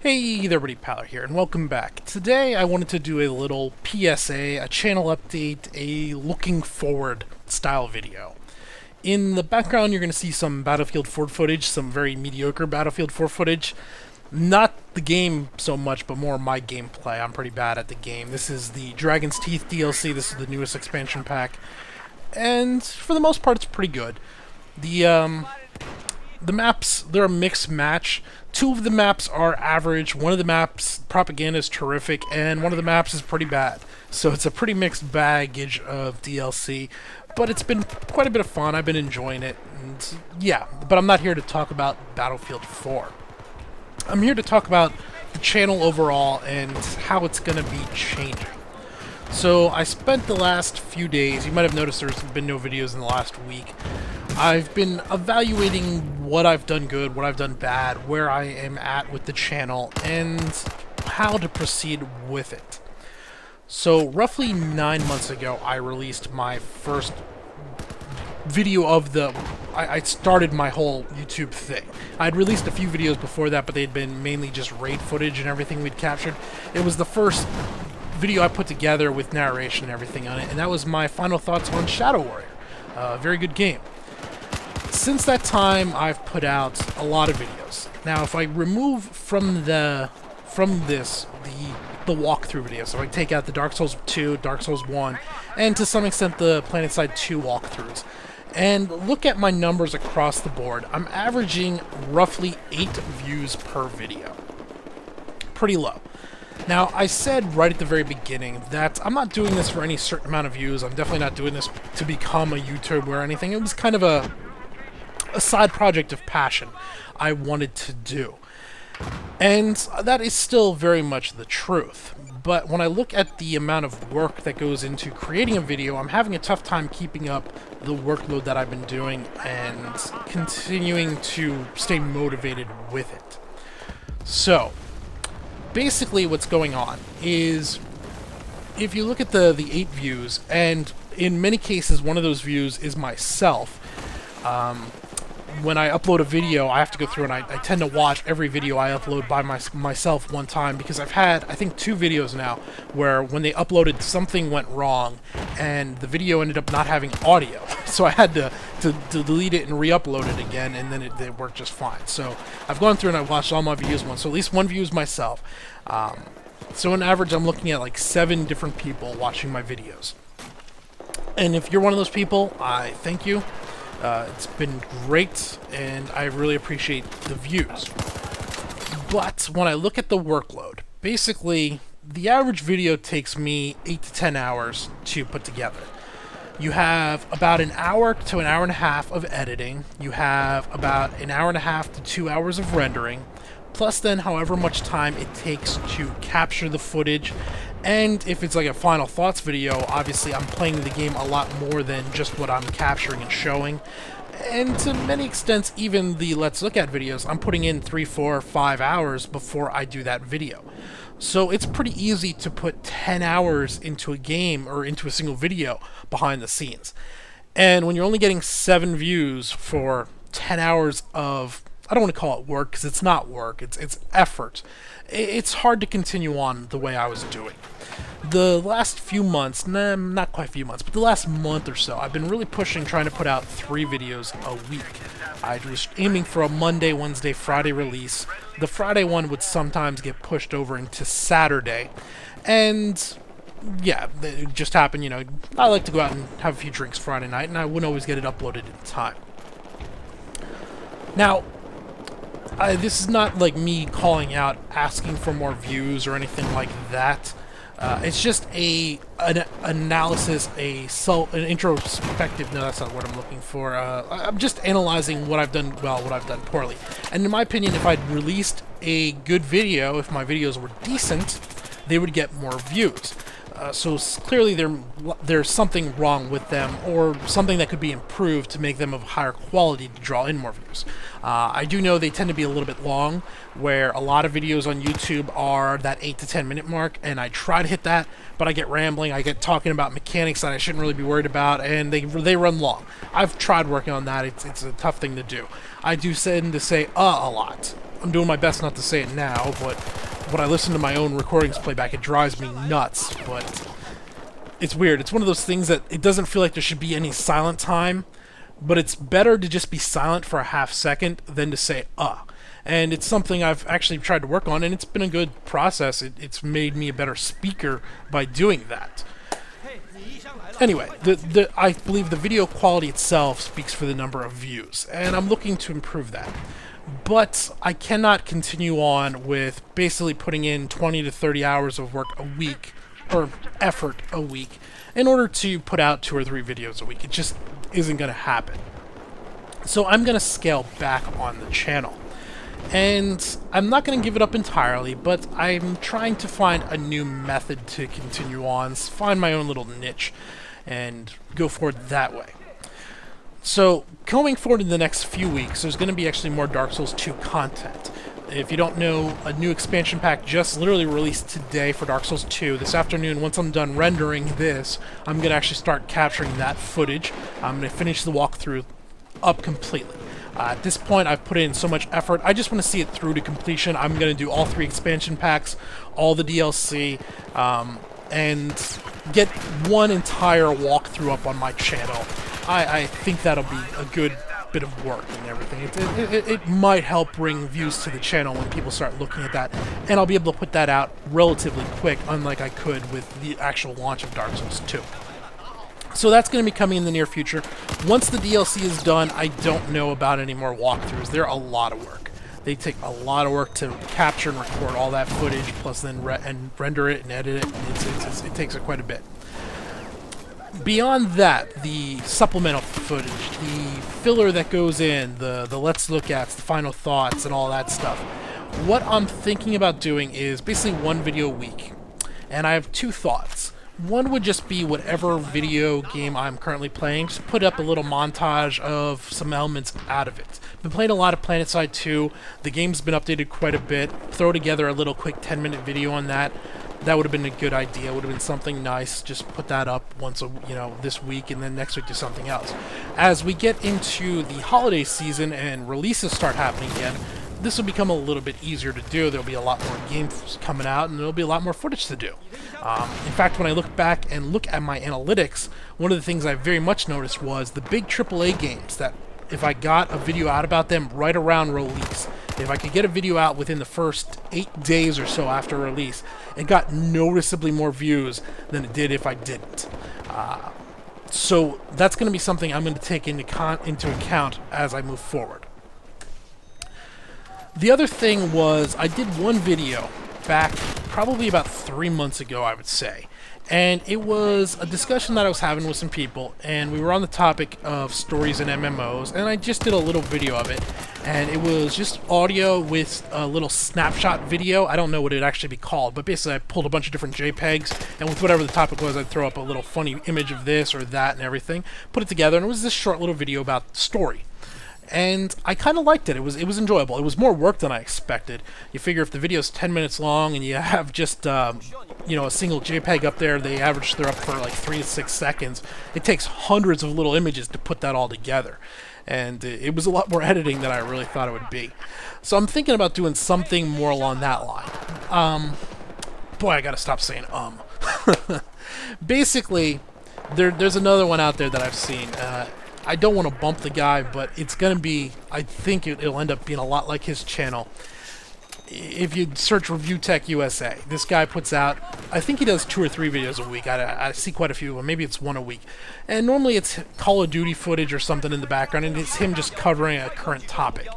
Hey there, buddy, Pal here, and welcome back. Today I wanted to do a little PSA, a channel update, a looking forward style video. In the background you're going to see some Battlefield 4 footage, some very mediocre Battlefield 4 footage. Not the game so much, but more my gameplay. I'm pretty bad at the game. This is the Dragon's Teeth DLC, this is the newest expansion pack, and for the most part it's pretty good. The maps, they're a mixed match. Two of the maps are average, one of the maps, propaganda, is terrific, and one of the maps is pretty bad. So it's a pretty mixed baggage of DLC, but it's been quite a bit of fun. I've been enjoying it, and yeah, but I'm not here to talk about Battlefield 4. I'm here to talk about the channel overall and how it's going to be changing. So I spent the last few days, you might have noticed there's been no videos in the last week. I've been evaluating what I've done good, what I've done bad, where I am at with the channel, and how to proceed with it. So roughly 9 months ago, I released my first video of I started my whole YouTube thing. I'd released a few videos before that, but they'd been mainly just raid footage and everything we'd captured. It was the first video I put together with narration and everything on it, and that was my final thoughts on Shadow Warrior. Very good game. Since that time, I've put out a lot of videos. Now, if I remove from this the walkthrough video, so I take out the Dark Souls 2, Dark Souls 1, and to some extent the PlanetSide 2 walkthroughs, and look at my numbers across the board, I'm averaging roughly 8 views per video. Pretty low. Now, I said right at the very beginning that I'm not doing this for any certain amount of views. I'm definitely not doing this to become a YouTuber or anything. It was kind of a side project of passion I wanted to do. And that is still very much the truth. But when I look at the amount of work that goes into creating a video, I'm having a tough time keeping up the workload that I've been doing and continuing to stay motivated with it. So, basically what's going on is, if you look at the 8 views, and in many cases one of those views is myself, when I upload a video, I have to go through and I tend to watch every video I upload by myself one time, because I've had, I think, 2 videos now where when they uploaded something went wrong and the video ended up not having audio. So I had to delete it and re-upload it again, and then it worked just fine. So I've gone through and I've watched all my videos once, so at least one view is myself. So on average, I'm looking at like 7 different people watching my videos. And if you're one of those people, I thank you. It's been great, and I really appreciate the views. But when I look at the workload, basically, the average video takes me 8 to 10 hours to put together. You have about an hour to an hour and a half of editing. You have about an hour and a half to 2 hours of rendering, plus then however much time it takes to capture the footage. And if it's like a final thoughts video, obviously I'm playing the game a lot more than just what I'm capturing and showing. And to many extents, even the Let's Look At videos, I'm putting in 3, 4, 5 hours before I do that video. So it's pretty easy to put 10 hours into a game or into a single video behind the scenes. And when you're only getting 7 views for 10 hours of, I don't want to call it work, because it's not work, it's effort. It's hard to continue on the way I was doing. The last few months, not quite a few months, but the last month or so, I've been really pushing, trying to put out 3 videos a week. I was aiming for a Monday, Wednesday, Friday release. The Friday one would sometimes get pushed over into Saturday. And yeah, it just happened, you know, I like to go out and have a few drinks Friday night, and I wouldn't always get it uploaded in time. Now, this is not like me calling out, asking for more views or anything like that. It's just an analysis, an introspective, no, that's not what I'm looking for. I'm just analyzing what I've done well, what I've done poorly. And in my opinion, if I'd released a good video, if my videos were decent, they would get more views. So clearly there's something wrong with them, or something that could be improved to make them of higher quality to draw in more views. I do know they tend to be a little bit long, where a lot of videos on YouTube are that 8 to 10 minute mark, and I try to hit that, but I get rambling, I get talking about mechanics that I shouldn't really be worried about, and they run long. I've tried working on that, it's a tough thing to do. I do tend to say a lot. I'm doing my best not to say it now, but when I listen to my own recordings playback, it drives me nuts. But it's weird. It's one of those things that it doesn't feel like there should be any silent time, but it's better to just be silent for a half second than to say, And it's something I've actually tried to work on, and it's been a good process. It's made me a better speaker by doing that. Anyway, I believe the video quality itself speaks for the number of views, and I'm looking to improve that. But I cannot continue on with basically putting in 20 to 30 hours of work a week, or effort a week, in order to put out 2 or 3 videos a week. It just isn't going to happen. So I'm going to scale back on the channel. And I'm not going to give it up entirely, but I'm trying to find a new method to continue on, find my own little niche, and go forward that way. So, going forward in the next few weeks, there's going to be actually more Dark Souls 2 content. If you don't know, a new expansion pack just literally released today for Dark Souls 2. This afternoon, once I'm done rendering this, I'm going to actually start capturing that footage. I'm going to finish the walkthrough up completely. At this point, I've put in so much effort. I just want to see it through to completion. I'm going to do all 3 expansion packs, all the DLC, and get one entire walkthrough up on my channel. I think that'll be a good bit of work and everything. It might help bring views to the channel when people start looking at that, and I'll be able to put that out relatively quick, unlike I could with the actual launch of Dark Souls 2. So that's going to be coming in the near future. Once the DLC is done, I don't know about any more walkthroughs. They're a lot of work. They take a lot of work to capture and record all that footage, plus then render it and edit it. It takes quite a bit. Beyond that, the supplemental footage, the filler that goes in, the let's look at, the final thoughts, and all that stuff. What I'm thinking about doing is basically 1 video a week. And I have 2 thoughts. One would just be whatever video game I'm currently playing, just put up a little montage of some elements out of it. Been playing a lot of PlanetSide 2, the game's been updated quite a bit, throw together a little quick 10-minute video on that. That would have been a good idea, would have been something nice, just put that up once this week, and then next week do something else. As we get into the holiday season and releases start happening again, this will become a little bit easier to do. There'll be a lot more games coming out, and there'll be a lot more footage to do. In fact, when I look back and look at my analytics, one of the things I very much noticed was the big AAA games that if I got a video out about them right around release, if I could get a video out within the first 8 days or so after release, it got noticeably more views than it did if I didn't. So that's going to be something I'm going to take into account as I move forward. The other thing was I did one video back probably about 3 months ago, I would say. And it was a discussion that I was having with some people, and we were on the topic of stories in MMOs, and I just did a little video of it. And it was just audio with a little snapshot video. I don't know what it'd actually be called, but basically I pulled a bunch of different JPEGs, and with whatever the topic was, I'd throw up a little funny image of this or that and everything, put it together, and it was this short little video about the story. And I kind of liked it. It was enjoyable. It was more work than I expected. You figure if the video's 10 minutes long and you have just a single JPEG up there, they're up for like 3 to 6 seconds. It takes hundreds of little images to put that all together. And it was a lot more editing than I really thought it would be. So I'm thinking about doing something more along that line. Boy, I gotta stop saying Basically, there's another one out there that I've seen. I don't want to bump the guy, but it's going to be, I think it'll end up being a lot like his channel. If you search Review Tech USA, this guy puts out, I think he does 2 or 3 videos a week. I see quite a few, but maybe it's 1 a week. And normally it's Call of Duty footage or something in the background, and it's him just covering a current topic.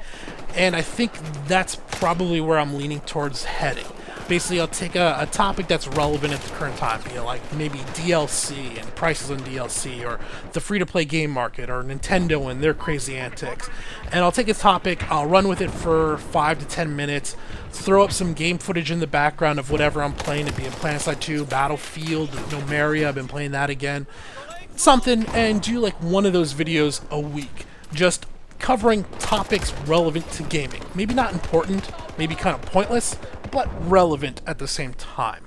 And I think that's probably where I'm leaning towards heading. Basically, I'll take a topic that's relevant at the current time, like maybe DLC and prices on DLC, or the free-to-play game market, or Nintendo and their crazy antics. And I'll take a topic, I'll run with it for 5 to 10 minutes, throw up some game footage in the background of whatever I'm playing, it being PlanetSide 2, Battlefield, Nomeria, I've been playing that again, something, and do like one of those videos a week, just covering topics relevant to gaming. Maybe not important, maybe kind of pointless, but relevant at the same time.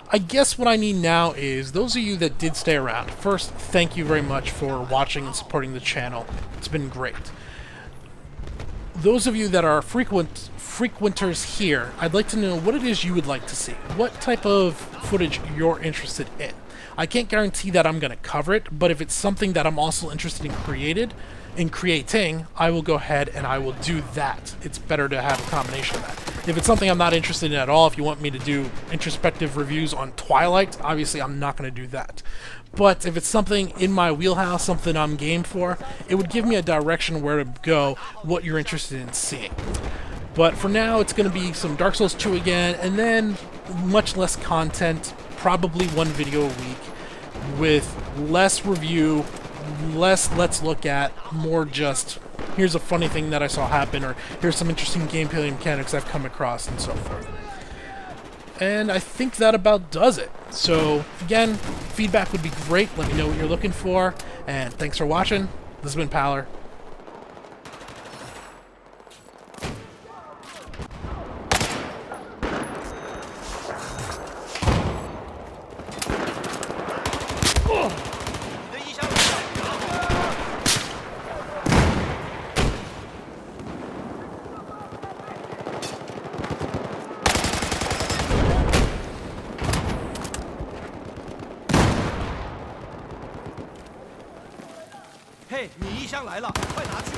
I guess what I need now is those of you that did stay around. First, thank you very much for watching and supporting the channel. It's been great. those of you that are frequenters here, I'd like to know what it is you would like to see. What type of footage you're interested in. I can't guarantee that I'm going to cover it, but if it's something that I'm also interested in creating, I will go ahead and I will do that. It's better to have a combination of that. If it's something I'm not interested in at all, if you want me to do introspective reviews on Twilight, obviously I'm not going to do that. But if it's something in my wheelhouse, something I'm game for, it would give me a direction where to go, what you're interested in seeing. But for now, it's going to be some Dark Souls 2 again, and then much less content, probably one video a week, with less review, less let's look at, more just here's a funny thing that I saw happen, or here's some interesting gameplay mechanics I've come across, and so forth. And I think that about does it. So, again, feedback would be great. Let me know what you're looking for. And thanks for watching. This has been Paler.嘿，你衣箱来了，快拿去！